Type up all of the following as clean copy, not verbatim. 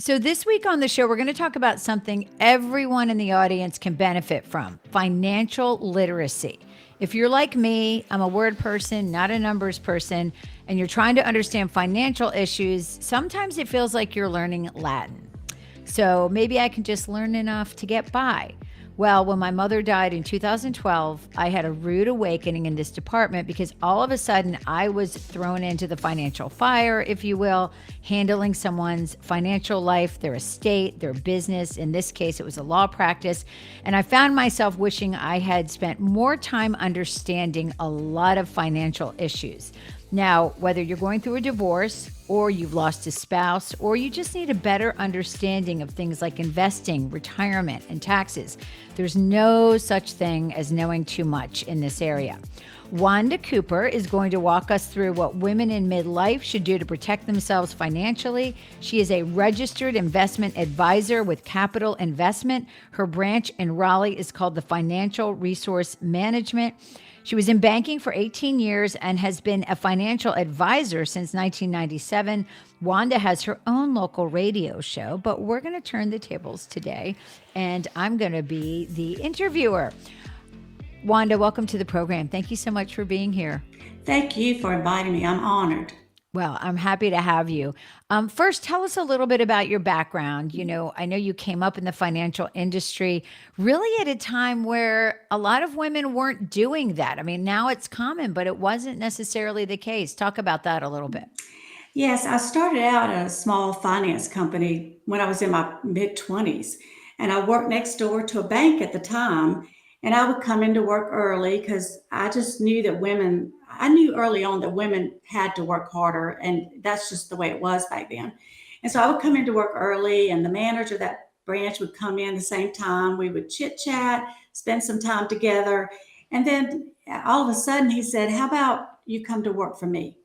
So, this week on the show, we're going to talk about something everyone in the audience can benefit from: financial literacy. If you're like me, I'm a word person, not a numbers person, and you're trying to understand financial issues, sometimes it feels like you're learning Latin. So maybe I can just learn enough to get by. Well, when my mother died in 2012, I had a rude awakening in this department because all of a sudden I was thrown into the financial fire, if you will, handling someone's financial life, their estate, their business. In this case, it was a law practice. And I found myself wishing I had spent more time understanding a lot of financial issues. Now, whether you're going through a divorce or you've lost a spouse or you just need a better understanding of things like investing, retirement, and taxes, there's no such thing as knowing too much in this area. Wanda Cooper is going to walk us through what women in midlife should do to protect themselves financially. She is a registered investment advisor with Capital Investment. Her branch in Raleigh is called the Financial Resource Management. She was in banking for 18 years and has been a financial advisor since 1997. Wanda has her own local radio show, but we're going to turn the tables today, and I'm going to be the interviewer. Wanda, welcome to the program. Thank you so much for being here. Thank you for inviting me. I'm honored. Well, I'm happy to have you. First, tell us a little bit about your background. I know you came up in the financial industry really at a time where a lot of women weren't doing that. I mean, now it's common, but it wasn't necessarily the case. Talk about that a little bit. Yes, I started out at a small finance company when I was in my mid 20s, and I worked next door to a bank at the time. And I would come into work early because I just knew that I knew early on that women had to work harder, and that's just the way it was back then. And so I would come into work early, and the manager of that branch would come in the same time. We would chit chat, spend some time together. And then all of a sudden, he said, "How about you come to work for me?"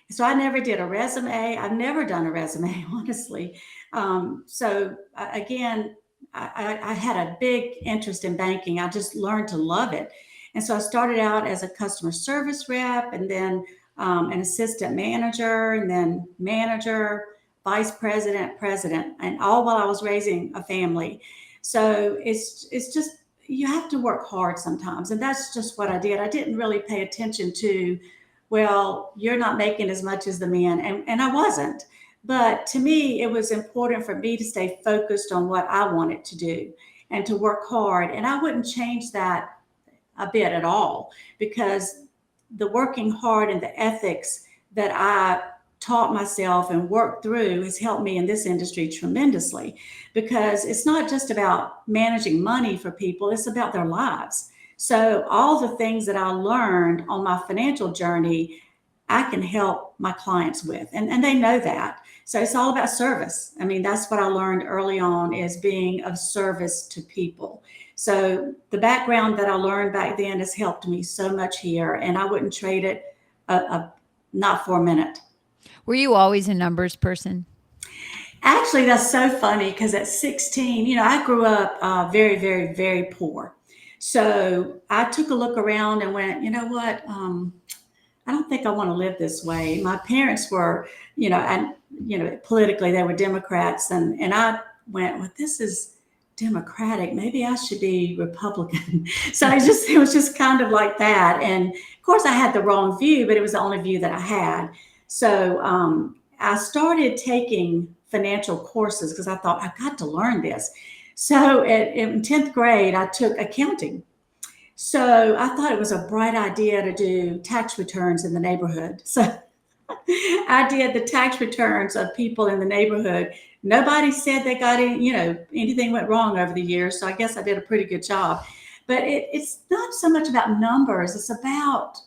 So I never did a resume. I've never done a resume, honestly. Again, I had a big interest in banking. I just learned to love it. And so I started out as a customer service rep, and then an assistant manager, and then manager, vice president, president, and all while I was raising a family. So it's just, you have to work hard sometimes. And that's just what I did. I didn't really pay attention to, well, you're not making as much as the men. And I wasn't. But to me, it was important for me to stay focused on what I wanted to do and to work hard. And I wouldn't change that a bit at all, because the working hard and the ethics that I taught myself and worked through has helped me in this industry tremendously, because it's not just about managing money for people, it's about their lives. So, all the things that I learned on my financial journey, I can help my clients with, and they know that. So it's all about service. I mean, that's what I learned early on, is being of service to people. So the background that I learned back then has helped me so much here, and I wouldn't trade it, not for a minute. Were you always a numbers person? Actually, that's so funny because at 16, I grew up very, very, very poor. So I took a look around and went, you know what? I don't think I want to live this way. My parents were, and politically they were Democrats, and I went, well, this is Democratic. Maybe I should be Republican. So it was just kind of like that. And of course, I had the wrong view, but it was the only view that I had. So I started taking financial courses because I thought I've got to learn this. So in 10th grade, I took accounting. So I thought it was a bright idea to do tax returns in the neighborhood. So I did the tax returns of people in the neighborhood. Nobody said they got any, anything went wrong over the years. So I guess I did a pretty good job. But it's not so much about numbers. It's about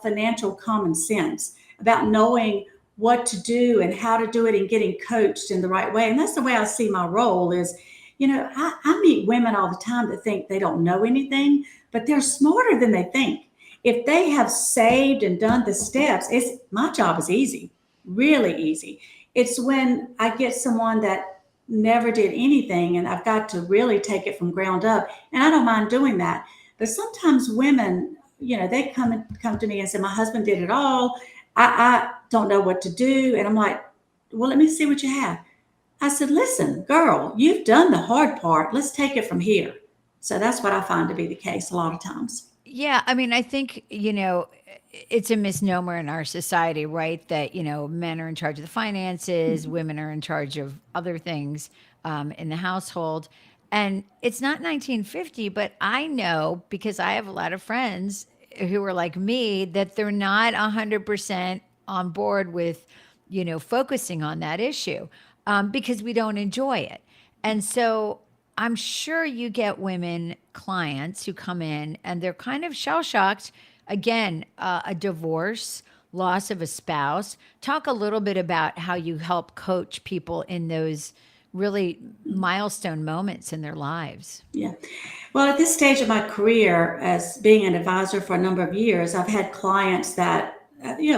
financial common sense, about knowing what to do and how to do it and getting coached in the right way. And that's the way I see my role is, I meet women all the time that think they don't know anything, but they're smarter than they think. If they have saved and done the steps, it's my job is easy, really easy. It's when I get someone that never did anything and I've got to really take it from ground up, and I don't mind doing that. But sometimes women, they come to me and say, my husband did it all. I don't know what to do. And I'm like, well, let me see what you have. I said, listen, girl, you've done the hard part. Let's take it from here. So that's what I find to be the case a lot of times. Yeah, I mean, I think, it's a misnomer in our society, right? That, men are in charge of the finances, women are in charge of other things in the household. And it's not 1950, but I know because I have a lot of friends who are like me that they're not 100% on board with, focusing on that issue because we don't enjoy it. And so I'm sure you get women clients who come in and they're kind of shell shocked. Again, a divorce, loss of a spouse. Talk a little bit about how you help coach people in those really milestone moments in their lives. Yeah. Well, at this stage of my career, as being an advisor for a number of years, I've had clients that,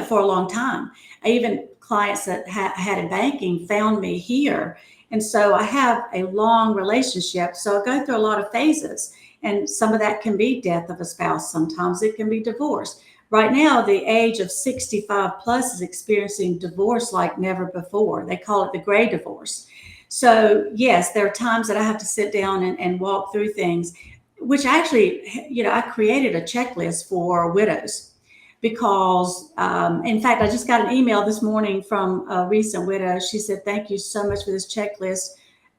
for a long time. I even clients that I had in banking found me here. And so I have a long relationship. So I go through a lot of phases. And some of that can be death of a spouse. Sometimes it can be divorce. Right now, the age of 65 plus is experiencing divorce like never before. They call it the gray divorce. So, yes, there are times that I have to sit down and walk through things, which actually, I created a checklist for widows because, in fact, I just got an email this morning from a recent widow. She said, thank you so much for this checklist.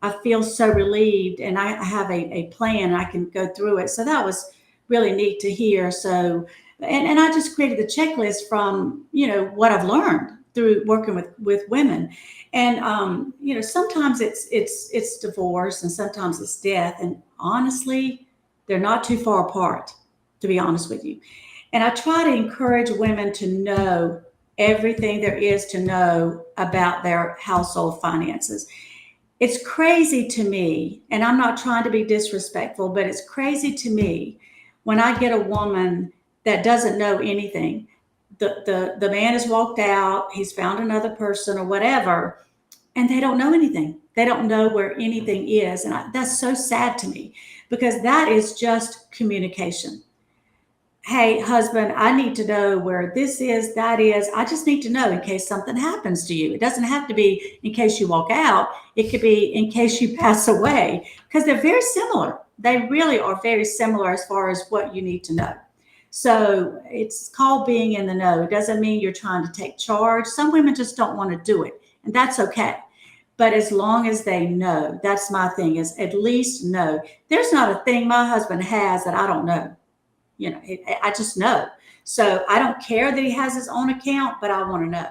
I feel so relieved and I have a plan. I can go through it. So that was really neat to hear. So, and I just created the checklist from, what I've learned through working with women. And, sometimes it's divorce and sometimes it's death. And honestly, they're not too far apart, to be honest with you. And I try to encourage women to know everything there is to know about their household finances. It's crazy to me, and I'm not trying to be disrespectful, but it's crazy to me when I get a woman that doesn't know anything. The man has walked out, he's found another person or whatever, and they don't know anything. They don't know where anything is. And that's so sad to me because that is just communication. Hey, husband, I need to know where this is, that is. I just need to know in case something happens to you. It doesn't have to be in case you walk out, it could be in case you pass away because they're very similar. They really are very similar as far as what you need to know. So it's called being in the know. It doesn't mean you're trying to take charge. Some women just don't want to do it, and that's okay. But as long as they know, that's my thing is at least know. There's not a thing my husband has that I don't know. I just know. So I don't care that he has his own account, but I want to know.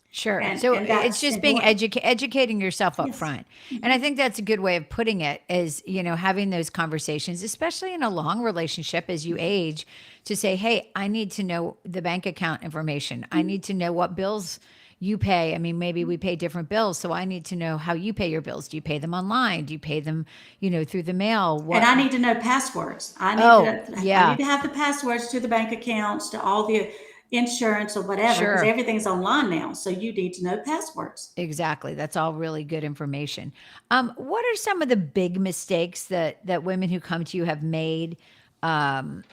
Sure. And So and it's that's just being important. educating yourself up Yes. front. And I think that's a good way of putting it is, having those conversations, especially in a long relationship as you age, to say, hey, I need to know the bank account information. I need to know what bills you pay. I mean, maybe we pay different bills. So I need to know how you pay your bills. Do you pay them online? Do you pay them, through the mail? And What? I need to know passwords. Oh, I yeah, need to have the passwords to the bank accounts, to all the insurance or whatever, because sure. everything's online now. So you need to know passwords. Exactly. That's all really good information. What are some of the big mistakes that women who come to you have made, um,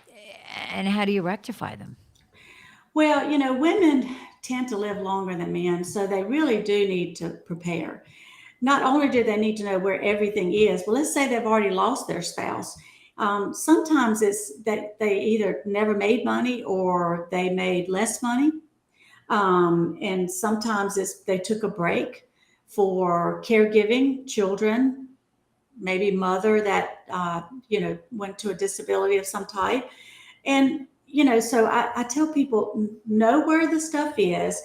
and how do you rectify them? Well, women tend to live longer than men, so they really do need to prepare. Not only do they need to know where everything is, well, let's say they've already lost their spouse. Sometimes it's that they either never made money or they made less money. And sometimes it's they took a break for caregiving, children, maybe mother that, went to a disability of some type. And, so I tell people know where the stuff is,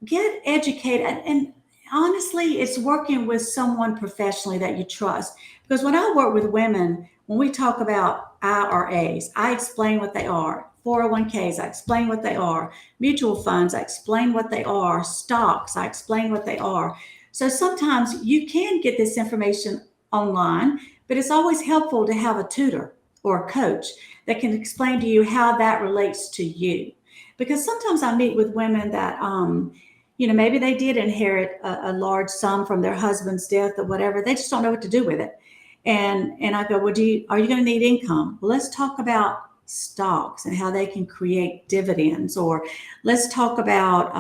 get educated, and honestly it's working with someone professionally that you trust because when I work with women, when we talk about IRAs, I explain what they are. 401ks, I explain what they are. Mutual funds, I explain what they are. Stocks, I explain what they are. So sometimes you can get this information online, but it's always helpful to have a tutor or a coach that can explain to you how that relates to you, because sometimes I meet with women that, maybe they did inherit a large sum from their husband's death or whatever. They just don't know what to do with it. And I go, well, are you going to need income? Well, let's talk about stocks and how they can create dividends, or let's talk about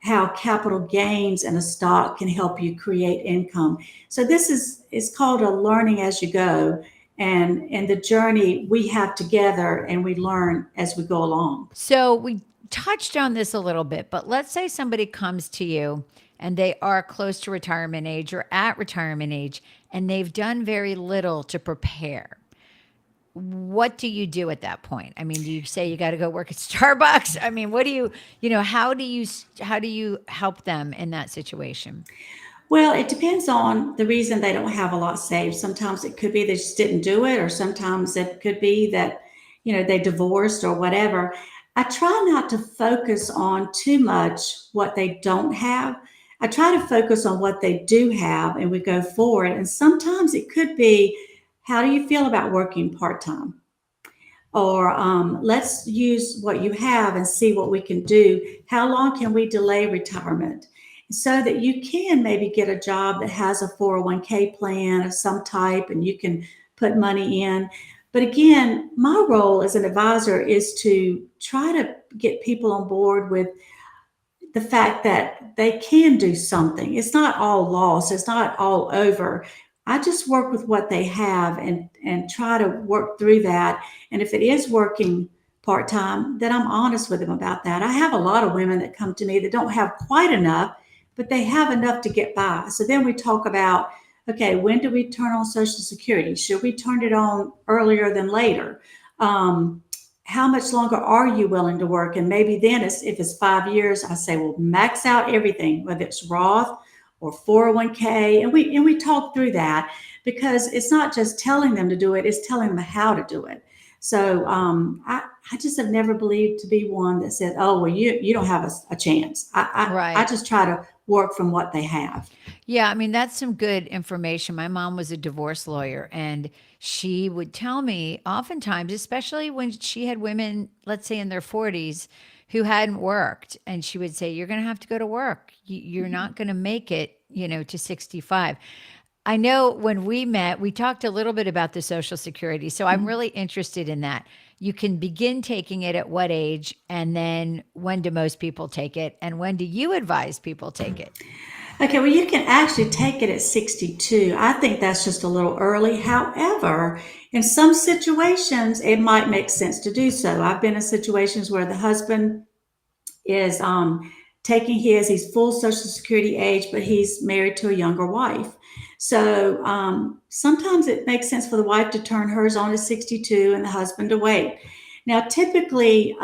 how capital gains in a stock can help you create income. So this is called a learning as you go. And in the journey we have together and we learn as we go along. So we touched on this a little bit, but let's say somebody comes to you and they are close to retirement age or at retirement age and they've done very little to prepare. What do you do at that point? I mean, do you say you got to go work at Starbucks? I mean, what do how do you help them in that situation? Well, it depends on the reason they don't have a lot saved. Sometimes it could be they just didn't do it, or sometimes it could be that, they divorced or whatever. I try not to focus on too much what they don't have. I try to focus on what they do have and we go forward. And sometimes it could be, how do you feel about working part time? Or let's use what you have and see what we can do. How long can we delay retirement? So that you can maybe get a job that has a 401k plan of some type and you can put money in. But again, my role as an advisor is to try to get people on board with the fact that they can do something. It's not all lost, it's not all over. I just work with what they have and try to work through that. And if it is working part time, then I'm honest with them about that. I have a lot of women that come to me that don't have quite enough, but they have enough to get by. So then we talk about, okay, when do we turn on Social Security? Should we turn it on earlier than later? How much longer are you willing to work? And maybe then if it's 5 years, I say, well, max out everything, whether it's Roth or 401k. And we talk through that because it's not just telling them to do it, it's telling them how to do it. So I just have never believed to be one that said, oh, well, you don't have a chance. I Right. just try to work from what they have. Yeah, I mean, that's some good information. My mom was a divorce lawyer, and she would tell me oftentimes, especially when she had women, let's say in their 40s, who hadn't worked, and she would say, "You're going to have to go to work. You're not going to make it, to 65." I know when we met, we talked a little bit about the Social Security. So I'm really interested in that. You can begin taking it at what age? And then when do most people take it? And when do you advise people take it? Okay, well, you can actually take it at 62. I think that's just a little early. However, in some situations, it might make sense to do so. I've been in situations where the husband is taking he's full Social Security age, but he's married to a younger wife. So sometimes it makes sense for the wife to turn hers on at 62 and the husband to wait. Now, typically,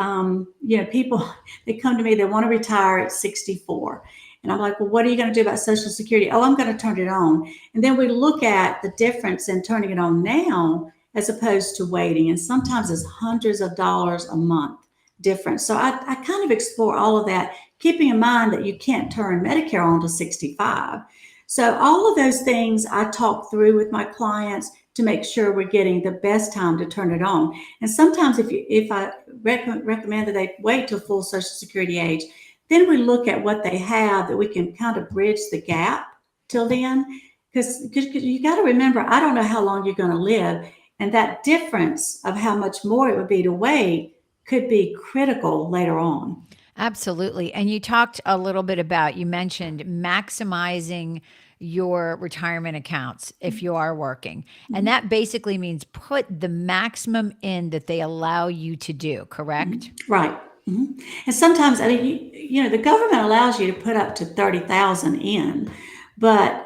people, they come to me, they want to retire at 64. And I'm like, well, what are you going to do about Social Security? Oh, I'm going to turn it on. And then we look at the difference in turning it on now as opposed to waiting. And sometimes it's hundreds of dollars a month difference. So I kind of explore all of that, keeping in mind that you can't turn Medicare on to 65. So all of those things I talk through with my clients to make sure we're getting the best time to turn it on. And sometimes if I recommend that they wait till full Social Security age, then we look at what they have that we can kind of bridge the gap till then. Because you got to remember, I don't know how long you're going to live. And that difference of how much more it would be to wait could be critical later on. Absolutely. And you talked a little bit about, you mentioned maximizing your retirement accounts if you are working. And Mhm. that basically means put the maximum in that they allow you to do, correct? Right. Mhm. And sometimes, I mean, the government allows you to put up to 30,000 in, but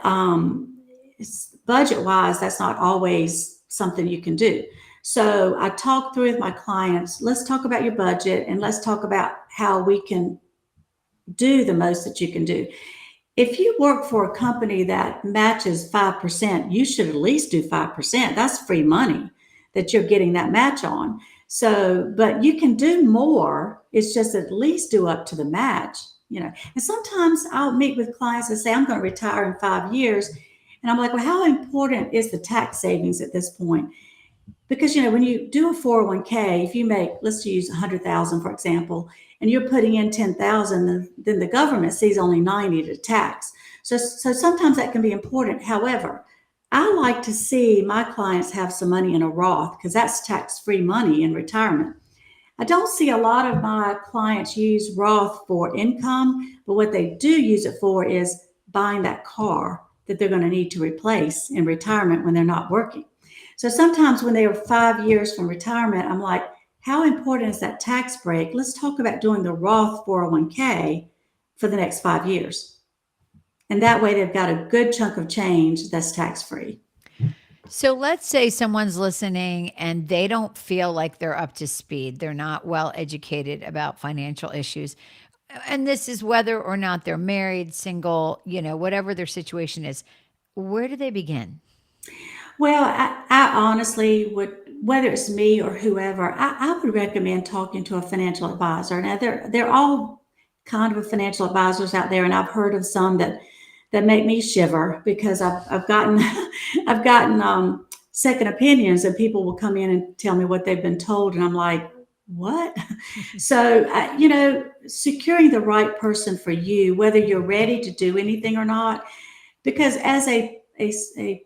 budget wise, that's not always something you can do. So I talk through with my clients. Let's talk about your budget and let's talk about how we can do the most that you can do. If you work for a company that matches 5%, you should at least do 5%. That's free money that you're getting that match on. So, but you can do more. It's just at least do up to the match. And sometimes I'll meet with clients and say, I'm going to retire in 5 years. And I'm like, well, how important is the tax savings at this point? Because when you do a 401k, if you make, let's use 100,000 for example, and you're putting in 10,000, then the government sees only 90 to tax. So sometimes that can be important. However, I like to see my clients have some money in a Roth because that's tax-free money in retirement. I don't see a lot of my clients use Roth for income, but what they do use it for is buying that car that they're going to need to replace in retirement when they're not working. So sometimes when they are 5 years from retirement, I'm like, how important is that tax break? Let's talk about doing the Roth 401k for the next 5 years. And that way they've got a good chunk of change that's tax free. So let's say someone's listening and they don't feel like they're up to speed. They're not well educated about financial issues. And this is whether or not they're married, single, whatever their situation is. Where do they begin? Well, I honestly would, whether it's me or whoever, I would recommend talking to a financial advisor. Now, they're all kind of financial advisors out there, and I've heard of some that make me shiver because I've gotten I've gotten second opinions, and people will come in and tell me what they've been told, and I'm like, what? So, securing the right person for you, whether you're ready to do anything or not, because as a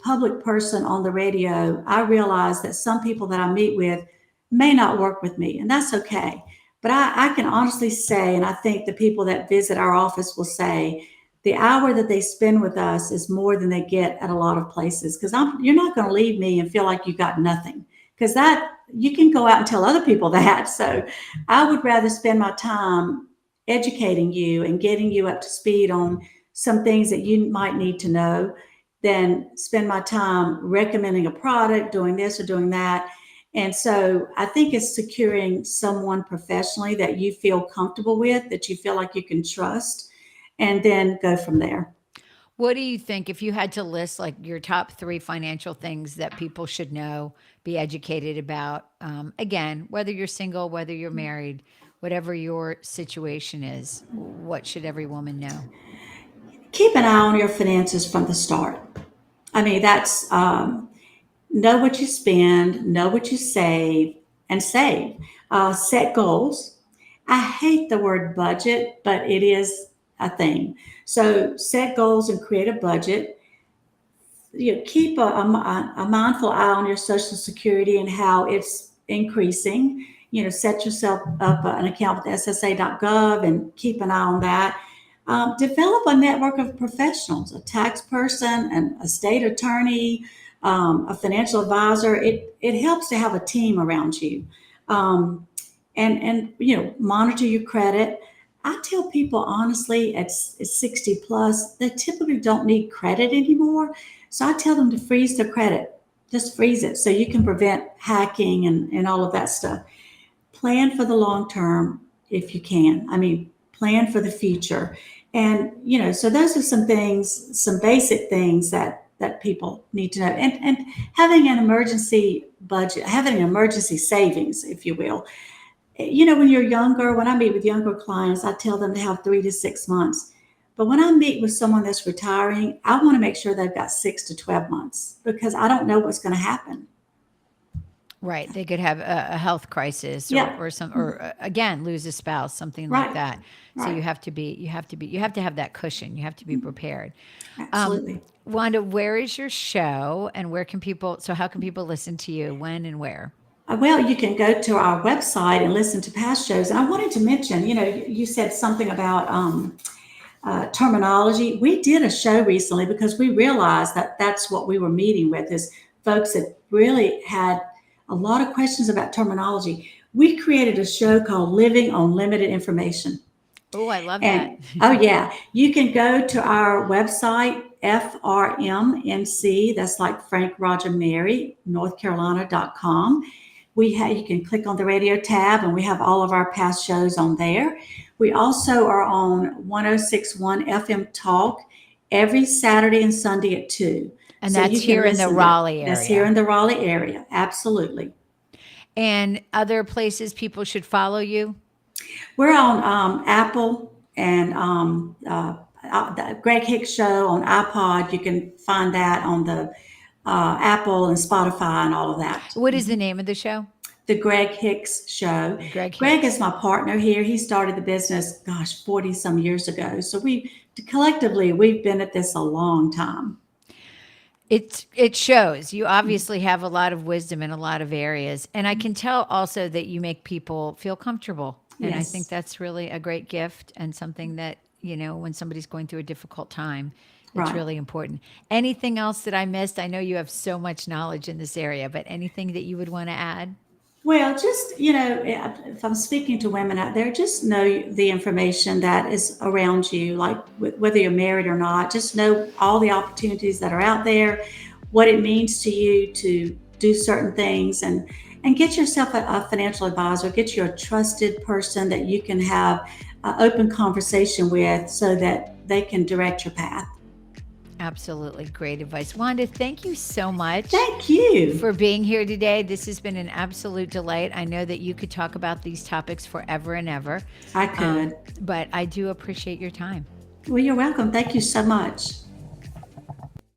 public person on the radio, I realize that some people that I meet with may not work with me, and that's okay. But I can honestly say, and I think the people that visit our office will say, the hour that they spend with us is more than they get at a lot of places. Because you're not going to leave me and feel like you got nothing. Because that you can go out and tell other people that. So I would rather spend my time educating you and getting you up to speed on some things that you might need to know than spend my time recommending a product, doing this or doing that. And so I think it's securing someone professionally that you feel comfortable with, that you feel like you can trust, and then go from there. What do you think if you had to list like your top three financial things that people should know, be educated about? Again, whether you're single, whether you're married, whatever your situation is, what should every woman know? Keep an eye on your finances from the start. I mean, that's know what you spend, know what you save, and save. Set goals. I hate the word budget, but it is a thing. So set goals and create a budget. Keep a mindful eye on your Social Security and how it's increasing. Set yourself up an account with SSA.gov and keep an eye on that. Develop a network of professionals, a tax person, a state attorney, a financial advisor. It helps to have a team around you, and monitor your credit. I tell people honestly, at 60 plus, they typically don't need credit anymore. So I tell them to freeze their credit. Just freeze it so you can prevent hacking and all of that stuff. Plan for the long term if you can. I mean, plan for the future. And, so those are some things, some basic things that people need to know. And having an emergency budget, having an emergency savings, if you will. When you're younger, when I meet with younger clients, I tell them to have 3 to 6 months. But when I meet with someone that's retiring, I want to make sure they've got 6 to 12 months because I don't know what's going to happen. Right. They could have a health crisis Yeah, or again, lose a spouse, something like right, that. So right. you have to have that cushion. You have to be prepared. Um, Absolutely. Wanda, where is your show and how can people listen to you? When and where? Well, you can go to our website and listen to past shows. And I wanted to mention, you said something about terminology. We did a show recently because we realized that that's what we were meeting with is folks that really had a lot of questions about terminology. We created a show called Living on Limited Information. Oh, I love that. And oh yeah, you can go to our website, FRMNC, that's like Frank Roger Mary, North Carolina.com. You can click on the radio tab and we have all of our past shows on there. We also are on 1061 FM Talk every Saturday and Sunday at 2. And So that's you can here in the listen there. Raleigh That's here area. in the Raleigh area. Absolutely. And other places people should follow you? We're on Apple and the Greg Hicks Show on iPod. You can find that on the Apple and Spotify and all of that. What is the name of the show? The Greg Hicks Show. Greg Greg Hicks. is my partner here. He started the business, 40 some years ago. So we collectively, we've been at this a long time. It shows. You obviously have a lot of wisdom in a lot of areas. And I can tell also that you make people feel comfortable. And I think Yes, that's really a great gift and something that, when somebody's going through a difficult time, it's right. really important. Anything else that I missed? I know you have so much knowledge in this area, but anything that you would want to add? Well, just, if I'm speaking to women out there, just know the information that is around you, like whether you're married or not, just know all the opportunities that are out there, what it means to you to do certain things, and get yourself a financial advisor, get you a trusted person that you can have an open conversation with so that they can direct your path. Absolutely great advice. Wanda, thank you so much Thank you. for being here today. This has been an absolute delight. I know that you could talk about these topics forever and ever, I could. but I do appreciate your time. Well, you're welcome. Thank you so much.